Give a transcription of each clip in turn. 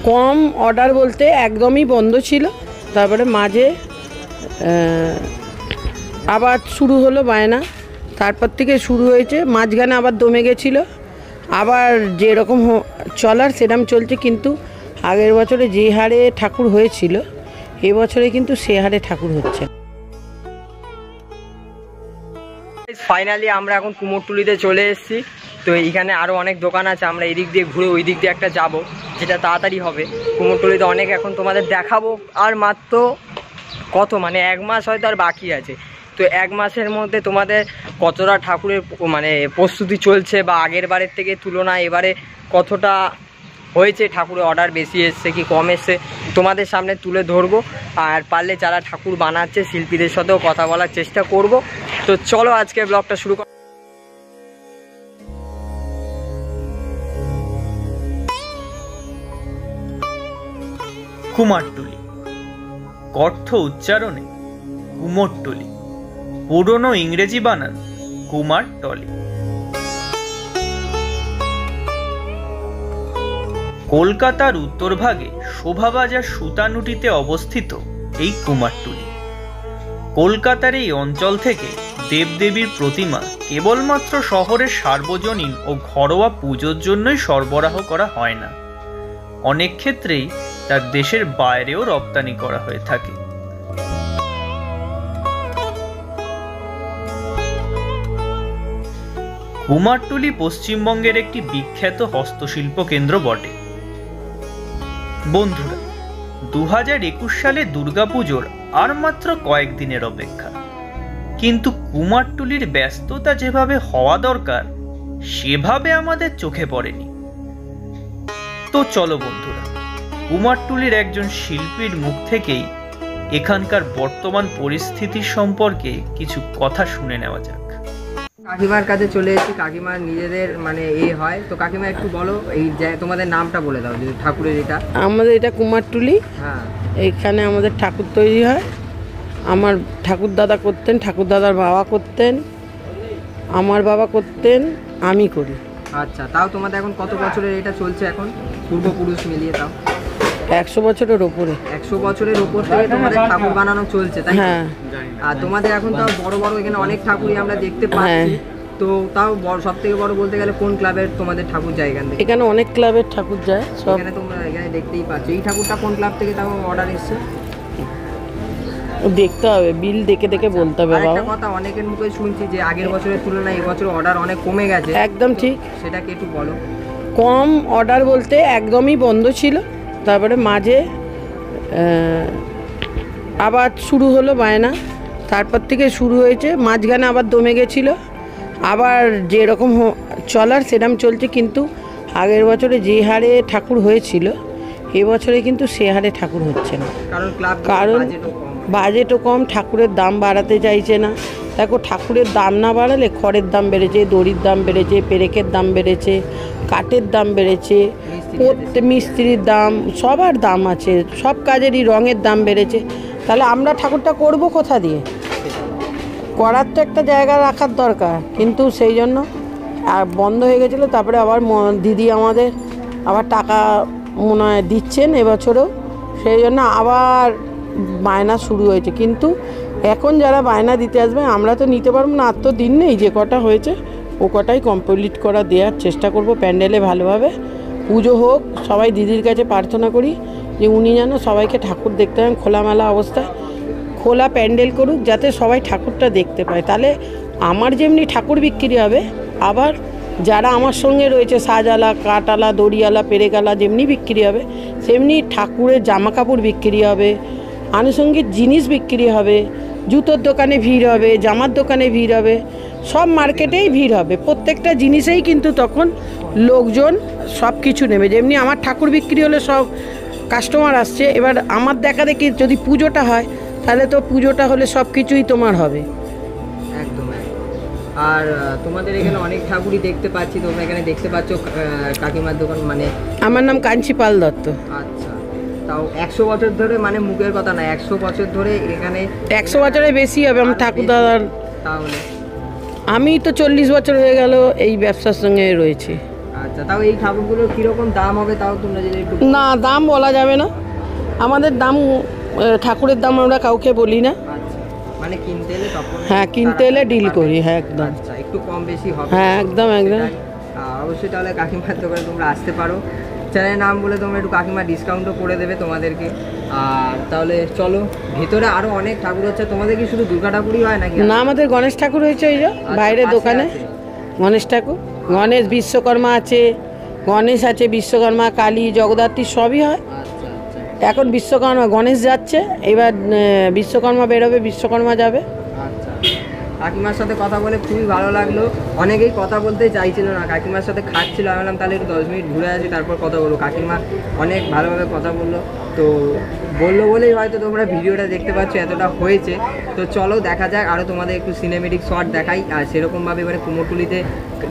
কম order বলতে একদমই বন্ধ ছিল, তারপরে মাঝে আবার শুরু হলো বায়না, তারপর থেকে শুরু হয়েছে, মাঝখানে আবার দমে গেছিলো, আবার যেরকম চলার সেরকম চলছে। কিন্তু আগের বছরে যে হারে ঠাকুর হয়েছিল এবছরে কিন্তু সে হারে ঠাকুর হচ্ছে। ফাইনালি আমরা এখন কুমোরটুলিতে চলে এসেছি। তো এইখানে আরও অনেক দোকান আছে, আমরা এই দিক দিয়ে ঘুরে ওই দিক দিয়ে একটা যাব, যেটা তাড়াতাড়ি হবে। কুমোরটুলিতে অনেক এখন তোমাদের দেখাবো, আর মাত্র কত মানে 1 মাস হয়তো আর বাকি আছে। তো 1 মাসের মধ্যে তোমাদের কতটা ঠাকুরের মানে প্রস্তুতি চলছে, বা আগের বারের থেকে তুলনায় এবারে কতটা হয়েছে, ঠাকুরের অর্ডার বেশি এসছে কি কম এসছে, তোমাদের সামনে তুলে ধরবো। আর পারলে যারা ঠাকুর বানাচ্ছে শিল্পীদের সাথেও কথা বলার চেষ্টা করব। তো চলো আজকে ব্লগটা শুরু কর। কুমারটুলি, কথ্য উচ্চারণে কুমোরটুলি, পুরনো ইংরেজি বানান কুমারটলি। কলকাতার উত্তরভাগে শোভাবাজার সুতানুটিতে অবস্থিত এই কুমারটুলি। কলকাতার এই অঞ্চল থেকে দেবদেবীর প্রতিমা কেবলমাত্র শহরের সার্বজনীন ও ঘরোয়া পুজোর জন্যই সরবরাহ করা হয় না, অনেক ক্ষেত্রেই তার দেশের বাইরেও রপ্তানি করা হয়ে থাকে। কুমারটুলি পশ্চিমবঙ্গের একটি বিখ্যাত হস্তশিল্প কেন্দ্র বটে। বন্ধুরা, 2021 সালে দুর্গাপুজোর আর মাত্র কয়েকদিনের অপেক্ষা, কিন্তু কুমারটুলির ব্যস্ততা যেভাবে হওয়া দরকার সেভাবে আমাদের চোখে পড়েনি। তো চলো বন্ধুরা, কুমারটুলির একজন শিল্পীর মুখ থেকেই এখানকার বর্তমান পরিস্থিতির সম্পর্কে কিছু কথা শুনে নেওয়া যাক। কাকিমার কাছে চলে এসেছি, কাকিমার নিজেদের মানে হয়। তো কাকিমা একটু বলো, এই তোমাদের নামটা বলে দাও যে ঠাকুরের। এটা আমাদের এটা কুমারটুলি, হ্যাঁ, এইখানে আমাদের ঠাকুর তৈরি হয়। আমার ঠাকুর দাদা করতেন, ঠাকুর দাদার বাবা করতেন, আমার বাবা করতেন, আমি করি। আচ্ছা, তাও তোমাদের এখন কত বছরের এটা চলছে এখন পূর্বপুরুষ মিলিয়ে? তাও 100 বছরের ওপরে। 100 বছরের ওপর থেকে তোমাদের ঠাকুর বানানো চলছে, তাই? হ্যাঁ। আর তোমাদের এখন তাও বড় বড় এখানে অনেক ঠাকুরই আমরা দেখতে পাচ্ছি। তো তাও সব থেকে বড় বলতে গেলে কোন ক্লাবের তোমাদের ঠাকুর যায় এখান থেকে? এখানে অনেক ক্লাবের ঠাকুর যায়, এখানে তোমরা এখানে দেখতেই পাচ্ছ। এই ঠাকুরটা কোন ক্লাব থেকে তাও অর্ডার এসছে? দেখতে হবে, বিল দেখে দেখে বলতে হবে। একটা কথা অনেকের মুখে শুনছি যে আগের বছরের তুলনায় এবছর অর্ডার অনেক কমে গেছে। একদম ঠিক, সেটাকে একটু বলো। কম অর্ডার বলতে একদমই বন্ধ ছিল, তারপরে মাঝে আবার শুরু হলো বায়না, তারপর থেকে শুরু হয়েছে, মাঝখানে আবার দমে গেছিলো, আবার যেরকম চলার সেরকম চলছে। কিন্তু আগের বছরে যে হারে ঠাকুর হয়েছিল এবছরে কিন্তু সে হারে ঠাকুর হচ্ছে না, কারণ বাজেটও কম, ঠাকুরের দাম বাড়াতে চাইছে না। দেখো, ঠাকুরের দাম না বাড়ালে খড়ের দাম বেড়েছে, দড়ির দাম বেড়েছে, পেরেকের দাম বেড়েছে, কাঠের দাম বেড়েছে, মিস্ত্রির দাম, সবার দাম আছে, সব কাজেরই রঙের দাম বেড়েছে। তাহলে আমরা ঠাকুরটা করব কোথা দিয়ে? করার তো একটা জায়গা রাখার দরকার, কিন্তু সেই জন্য বন্ধ হয়ে গেছিলো। তারপরে আবার দিদি আমাদের আবার টাকা মনে হয় দিচ্ছেন এবছরেও, সেই জন্য আবার বায়না শুরু হয়েছে। কিন্তু এখন যারা বায়না দিতে আসবে আমরা তো নিতে পারবো না, আর তো দিন নেই, যে কটা হয়েছে ও কটাই কমপ্লিট করা দেওয়ার চেষ্টা করব। প্যান্ডেলে ভালোভাবে পুজো হোক, সবাই দিদির কাছে প্রার্থনা করি যে উনি যেন সবাইকে ঠাকুর দেখতে পান খোলামেলা অবস্থায়, খোলা প্যান্ডেল করুক যাতে সবাই ঠাকুরটা দেখতে পায়। তাহলে আমার যেমনি ঠাকুর বিক্রি হবে, আবার যারা আমার সঙ্গে রয়েছে সাজালা, কাটালা, দড়িয়ালা, পেরেকালা যেমনি বিক্রি হবে, সেমনি ঠাকুরের জামা কাপড় বিক্রি হবে, আনুষঙ্গিক জিনিস বিক্রি হবে, জুতোর দোকানে ভিড় হবে, জামার দোকানে ভিড় হবে, সব মার্কেটেই ভিড় হবে, প্রত্যেকটা জিনিসেই কিন্তু তখন লোকজন সব কিছু নেবে। যেমনি আমার ঠাকুর বিক্রি হলে সব কাস্টমার আসছে, এবার আমার দেখা দেখি যদি পুজোটা হয় তাহলে তো পুজোটা হলে সব কিছুই তোমার হবে। একদম। আর তোমাদের এখানে অনেক ঠাকুরই দেখতে পাচ্ছি, তোমরা এখানে দেখতে পাচ্ছ কাকিমার দোকান, মানে আমার নাম কাঞ্চি পাল দত্ত। আচ্ছা, তাও 100 বছর ধরে, মানে মুখের কথা না, 100 বছর ধরে এখানে? 100 বছরের বেশি হবে আমার ঠাকুর দাদার। তাহলে আমি তো 40 বছর হয়ে গেল এই ব্যবসার সঙ্গে রয়েছি। আচ্ছা, তাও এই ঠাকুরগুলোর কীরকম দাম হবে তাও তোমরা যদি একটু না, দাম বলা যাবে না, আমাদের দাম ঠাকুরের দাম আমরা কাউকে বলি না। আচ্ছা, মানে কিনতে এলে তখন হ্যাঁ, কিনতে এলে ডিল করি, হ্যাঁ একদম। আচ্ছা, একটু কম বেশি হবে। হ্যাঁ, একদম একদম। অবশ্যই তাহলে কাকিমার দোকানে তোমরা আসতে পারো, চ্যানেলের নাম বলে তোমরা একটু কাকিমা ডিসকাউন্টও করে দেবে তোমাদেরকে। আর তাহলে চলো, ভিতরে আরও অনেক ঠাকুর হচ্ছে। তোমাদের কি শুধু দুর্গা ঠাকুরই হয় নাকি? না, আমাদের গণেশ ঠাকুর হয়েছে ওই যে বাইরের পাশে দোকানে আছে? গণেশ ঠাকুর, গণেশ, বিশ্বকর্মা আছে, গণেশ আছে, বিশ্বকর্মা, কালী, জগদ্ধাত্রী সবই হয়। আচ্ছা আচ্ছা এখন বিশ্বকর্মা, গণেশ যাচ্ছে, এবার বিশ্বকর্মা বেরোবে, বিশ্বকর্মা যাবে। আচ্ছা, কাকিমার সাথে কথা বলে খুবই ভালো লাগলো। অনেকেই কথা বলতে চাইছিল না, কাকিমার সাথে খাচ্ছিল, আমি বললাম তাহলে একটু 10 মিনিট ঘুরে আসি তারপর কথা বলবো। কাকিমা অনেক ভালোভাবে কথা বললো, তো বললো বলেই হয়তো তোমরা ভিডিওটা দেখতে পাচ্ছ এতটা হয়েছে। তো চলো দেখা যাক, আরও তোমাদের একটু সিনেমেটিক শট দেখাই। আর সেরকমভাবে এবারে কুমোরটুলিতে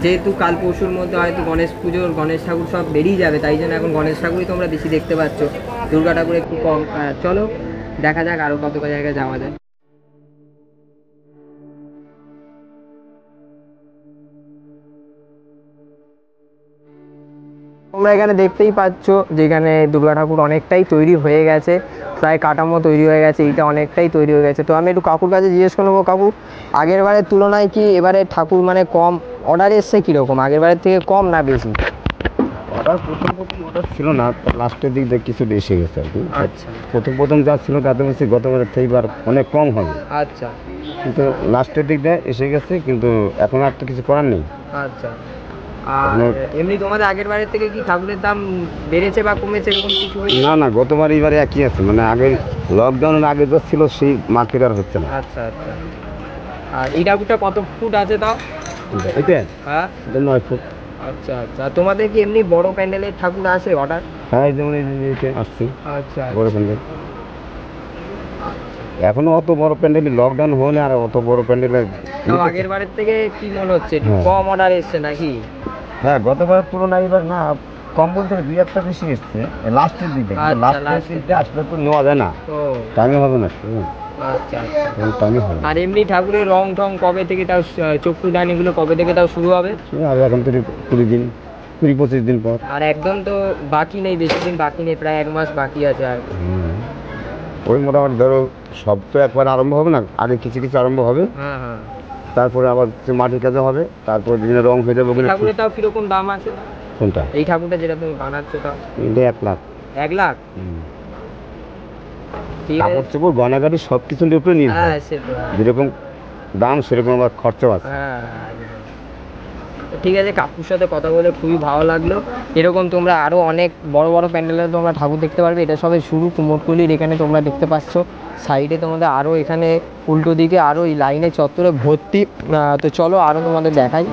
যেহেতু কাল পরশুর মধ্যে হয়তো গণেশ পুজোর গণেশ ঠাকুর সব বেরিয়ে যাবে, তাই জন্য এখন গণেশ ঠাকুরই তোমরা বেশি দেখতে পাচ্ছ, দুর্গা ঠাকুর একটু কম। চলো দেখা যাক আরও কত জায়গায় যাওয়া যায়। তোমরা এখানে দেখতেই পাচ্ছ যেখানে দুর্গা ঠাকুর অনেকটাই তৈরি হয়ে গেছে, প্রায় কাঠামো তৈরি হয়ে গেছে, এইটা অনেকটাই তৈরি হয়ে গেছে। তো আমি একটু কাকুর কাছে জিজ্ঞেস করবো, কাকু আগের বারের তুলনায় কি এবারে ঠাকুর মানে কম অর্ডার এসছে কীরকম, আগের বারের থেকে কম না বেশি? অর্ডার প্রথম অর্ডার ছিল না, লাস্টের দিক দিয়ে কিছু এসে গেছে আর কি। আচ্ছা প্রথম যা ছিল তাতে বলছি গতবারের থেকে এবার অনেক কম হবে, আচ্ছা কিন্তু লাস্টের দিক দিয়ে এসে গেছে, কিন্তু এখন আর তো কিছু করার নেই। আচ্ছা। আর এমনি তোমাদের আগের বারের থেকে কি ঠাকুরের দাম বেড়েছে বা কমেছে এরকম কিছু হয়েছে? না গতবার এবারে একই আছে, মানে আগে লকডাউনের আগে যা ছিল সেই মার্কেট আর হচ্ছে না। আচ্ছা আচ্ছা। আর এই ঠাকুরটা কত ফুট আছে তাও? এটা হ্যাঁ, এটা 9 ফুট। আচ্ছা আচ্ছা। তোমাদের কি এমনি বড় প্যান্ডেলের ঠাকুর আছে অর্ডার? হ্যাঁ, এই যেমন আসছি আচ্ছা বড় প্যান্ডেল। এখনো অত বড় প্যান্ডেল, লকডাউন হলে আর অত বড় প্যান্ডেলের আগের বারের থেকে কি মনে হচ্ছে একটু হ্যাঁ। কম অর্ডার এসছে নাকি? হ্যাঁ, গতবার তুলনায় এবার না কম বলতে 2-1টা বেশি এসছে লাস্টের দিকে, আচ্ছা, লাস্টের last দিকে আসলে তো নেওয়া যায় না, ও টাইমে হবে না, আচ্ছা আচ্ছা। টাইমে হবে। আর এমনি ঠাকুরের রং টং কবে থেকে তাও চক্ষুদানিগুলো কবে থেকে তাও শুরু হবে? আর এখন তো 20-25 দিন পর। আর একদম তো বাকি নেই, বেশি দিন বাকি নেই, প্রায় 1 মাস বাকি আছে। আর ওই মোটামুটি ধরো সব তো একবার আরম্ভ হবে না, আগে কিছু আরম্ভ হবে, হ্যাঁ হ্যাঁ। তারপরে আবার মাটির কাজে হবে, তারপরে বিভিন্ন রং হয়ে যাবে। ঠাকুরের তাও কিরকম দাম আছে? কোনটা? এই ঠাকুরটা যেটা তুমি বানাচ্ছো তাও? এটা 1 লাখ। 1 লাখ? ঠিক আছে। কাপড় চোপড় গয়নাগাটি সব কিছুর উপরে নির্ভর, হ্যাঁ সেটা, যেরকম দাম সেরকম আবার খরচাও আছে। হ্যাঁ। ঠিক আছে, কাকুর সাথে কথা বলে খুবই ভালো লাগলো। এরকম তোমরা আরও অনেক বড় বড় প্যান্ডেলে তোমরা ঠাকুর দেখতে পারবে। এটা সবে শুরু কুমোরটুলির, এখানে তোমরা দেখতে পাচ্ছ সাইডে তোমাদের আরও এখানে উল্টো দিকে আরও এই লাইনে চত্বরে ভর্তি। তো চলো আরও তোমাদের দেখাই।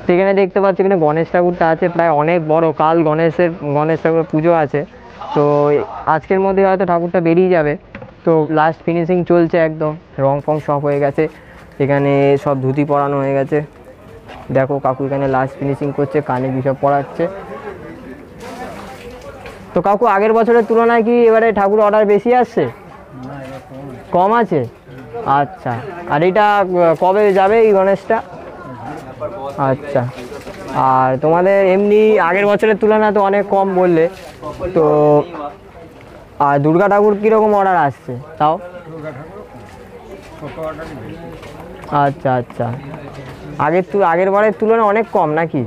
সেখানে দেখতে পাচ্ছি এখানে গণেশ ঠাকুরটা আছে, প্রায় অনেক বড়, কাল গণেশ ঠাকুরের পুজো আছে। তো আজকের মধ্যে হয়তো ঠাকুরটা বেরিয়ে যাবে। তো লাস্ট ফিনিশিং চলছে, একদম রং ফং সব হয়ে গেছে, এখানে সব ধুতি পরানো হয়ে গেছে। দেখো কাকু এখানে লাস্ট ফিনিশিং করছে, কানে বিসব পরাচ্ছে। তো কাকু আগের বছরের তুলনায় কি এবারে ঠাকুর অর্ডার বেশি আসছে? কম আছে? আচ্ছা। আর এটা কবে যাবে এই গণেশটা? আচ্ছা। আর তোমাদের এমনি আগের বছরের তুলনায় তো অনেক কম বললে, তো আর দুর্গা ঠাকুর কীরকম অর্ডার আসছে তাও? আচ্ছা আচ্ছা। আগের বারের তুলনায় অনেক কম নাকি?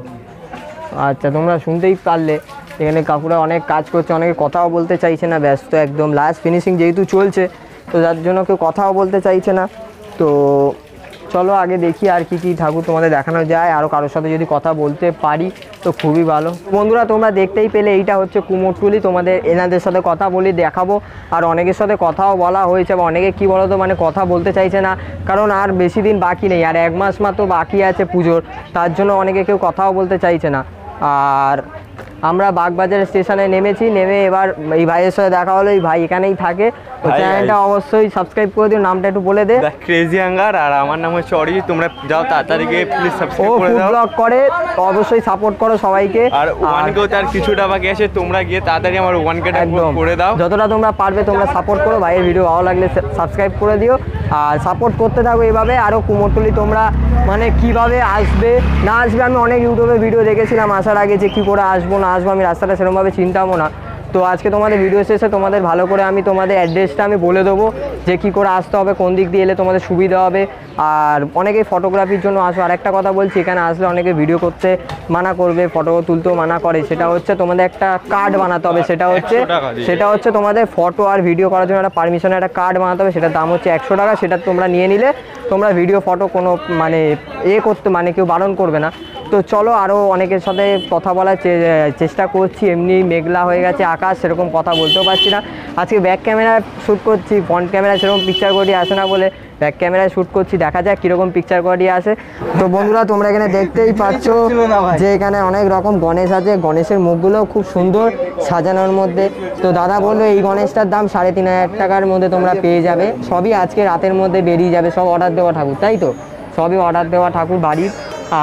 আচ্ছা, তোমরা শুনতেই পারলে এখানে কাকুরা অনেক কাজ করছে, অনেকে কথাও বলতে চাইছে না, ব্যস্ত একদম। লাস্ট ফিনিশিং যেহেতু চলছে তো যার জন্য কেউ কথাও বলতে চাইছে না। তো চলো আগে দেখি আর কি কি ঠাকুর তোমাদের দেখানো যায়, আরও কারোর সাথে যদি কথা বলতে পারি তো খুবই ভালো। বন্ধুরা তোমরা দেখতেই পেলে এইটা হচ্ছে কুমোরটুলি, তোমাদের এনাদের সাথে কথা বলি দেখাবো। আর অনেকের সাথে কথাও বলা হয়েছে, বা অনেকে কী বলো তো মানে কথা বলতে চাইছে না, কারণ আর বেশি দিন বাকি নেই, আর 1 মাস মাত্র বাকি আছে পুজোর, তার জন্য অনেকে কেউ কথাও বলতে চাইছে না। আর আমরা বাগবাজার স্টেশনে নেমেছি, নেমে এবার এই ভাইয়ের সাথে দেখা হলো, এই ভাই এখানেই থাকে। তো চ্যানেলটা অবশ্যই সাবস্ক্রাইব করে দিও, নামটা একটু বলে দে। ক্রেজি হাঙ্গার, আর আমার নাম হচ্ছে অরিজিৎ। তোমরা যাও তাড়াতাড়ি গিয়ে প্লিজ ও সাবস্ক্রাইব করে ফুড দাও। ব্লগ করে, তো অবশ্যই সাপোর্ট করো সবাইকে। আর 1K তার কিছুটা বাকি আছে, তোমরা গিয়ে তাড়াতাড়ি আমার 1K টা একদম করে দাও। যতটা তোমরা পারবে তোমরা সাপোর্ট করো, ভাইয়ের ভিডিও ভালো লাগলে সাবস্ক্রাইব করে দিও, আর সাপোর্ট করতে থাকো এইভাবে। আরও কুমোরটুলি তোমরা মানে কিভাবে আসবে না আসবে, আমি অনেক ইউটিউবে ভিডিও দেখেছিলাম আসার আগে যে কী করে আসবো না আসবো, আমি রাস্তাটা সেরকমভাবে চিন্তামো না। তো আজকে তোমাদের ভিডিও শেষে তোমাদের ভালো করে আমি তোমাদের অ্যাড্রেসটা আমি বলে দেবো যে কী করে আসতে হবে, কোন দিক দিয়ে এলে তোমাদের সুবিধা হবে। আর অনেকেই ফটোগ্রাফির জন্য আসো। আর একটা কথা বলছি, এখানে আসলে অনেকে ভিডিও করতে মানা করবে, ফটো তুলতেও মানা করে, সেটা হচ্ছে তোমাদের একটা কার্ড বানাতে হবে। সেটা হচ্ছে তোমাদের ফটো আর ভিডিও করার জন্য একটা পারমিশনের একটা কার্ড বানাতে হবে, সেটার দাম হচ্ছে 100 টাকা। সেটা তোমরা নিয়ে নিলে তোমরা ভিডিও ফটো কোনো মানে করতে মানে কেউ বারণ করবে না। তো চলো আরও অনেকের সাথে কথা বলার চেষ্টা করছি। এমনি মেঘলা হয়ে গেছে আকাশ, সেরকম কথা বলতেও পারছি না। আজকে ব্যাক ক্যামেরায় শ্যুট করছি, ফ্রন্ট ক্যামেরায় সেরকম পিকচার কোয়ালিটি আসে না বলে ব্যাক ক্যামেরায় শ্যুট করছি, দেখা যাক কীরকম পিকচার কোয়ালিটি আসে। তো বন্ধুরা তোমরা এখানে দেখতেই পাচ্ছ যে এখানে অনেক রকম গণেশ আছে, গণেশের মুখগুলো খুব সুন্দর সাজানোর মধ্যে। তো দাদা বললো এই গণেশটার দাম 3500 টাকার মধ্যে তোমরা পেয়ে যাবে, সবই আজকে রাতের মধ্যে বেরিয়ে যাবে, সব অর্ডার দেওয়া ঠাকুর, তাই তো সবই অর্ডার দেওয়া ঠাকুর বাড়ির।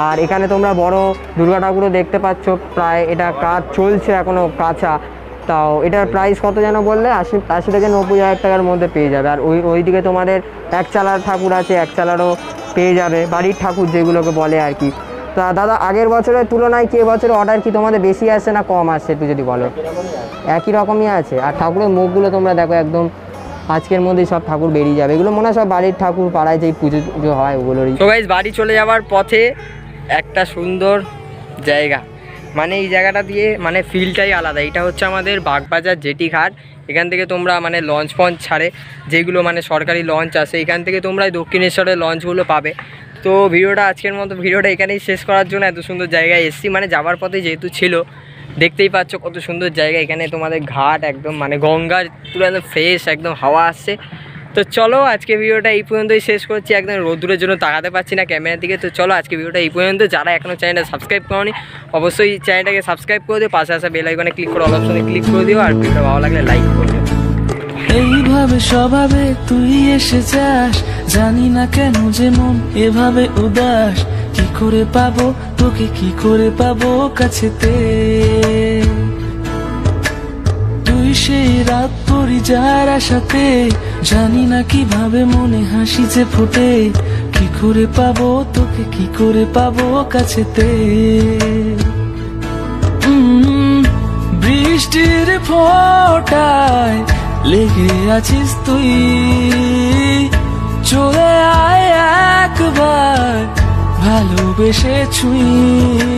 আর এখানে তোমরা বড় দুর্গা ঠাকুরও দেখতে পাচ্ছ, প্রায় এটা কাজ চলছে এখনও কাঁচা। তাও এটার প্রাইস কত যেন বললে, 80 থেকে 90,000 টাকার মধ্যে পেয়ে যাবে। আর ওইদিকে তোমাদের 1 চালার ঠাকুর আছে, 1 চালারও পেয়ে যাবে, বাড়ির ঠাকুর যেগুলোকে বলে আর কি। তা দাদা আগের বছরের তুলনায় কি এবছরে অর্ডার কি তোমাদের বেশি আসছে না কম আসছে একটু যদি বলো? একই রকমই আছে। আর ঠাকুরের মুখগুলো তোমরা দেখো একদম আজকের মধ্যেই সব ঠাকুর বেরিয়ে যাবে, এগুলো মনে হয় সব বাড়ির ঠাকুর, পাড়ায় যেই পুজো হয় ওগুলোরই। তো গাইস বাড়ি চলে যাওয়ার পথে একটা সুন্দর জায়গা, মানে এই জায়গাটা দিয়ে মানে ফিলটাই আলাদা। এটা হচ্ছে আমাদের বাগবাজার জেটি ঘাট, এখান থেকে তোমরা মানে লঞ্চ ফঞ্চ ছাড়ে, যেগুলো মানে সরকারি লঞ্চ আছে, এখান থেকে তোমরা দক্ষিণেশ্বরের লঞ্চগুলো পাবে। তো ভিডিওটা আজকের মতো ভিডিওটা এখানেই শেষ করার জন্য এত সুন্দর জায়গায় এসেছি, মানে যাওয়ার পথে যেহেতু ছিল, দেখতেই পাচ্ছ কত সুন্দর জায়গা। এখানে তোমাদের ঘাট একদম মানে গঙ্গার পুরো একদম ফ্রেশ একদম হাওয়া আসছে। তো চলো আজকে ভিডিওটা এই পর্যন্তই শেষ করছি, একদম রোদ্দুরের জন্য তাকাতে পারছি না ক্যামেরার দিকে। তো চলো আজকে ভিডিওটা এই পর্যন্ত। যারা এখনও চ্যানেলটা সাবস্ক্রাইব করোনি অবশ্যই চ্যানেলটাকে সাবস্ক্রাইব করে দিও, পাশে আসা বেল আইকনে ক্লিক করে অল অপশনে ক্লিক করে দিও, আর ভিডিওটা ভালো লাগলে লাইক করে দিও। এইভাবে স্বভাবে তুই এসে যাস, জানি না কেন যে মন এভাবে উদাস, কি করে পাবো তোকে, কি করে পাবো কাছেতে, তুই সেই রাত পরিযার আশাতে, জানি না কিভাবে মনে হাসি যে ফোটে, কি করে পাবো তোকে, কি করে পাবো কাছেতে। বৃষ্টির ফোঁটায় লেগে আছিস তুই, চলে আয় একবার ভালোবেসে ছুঁই।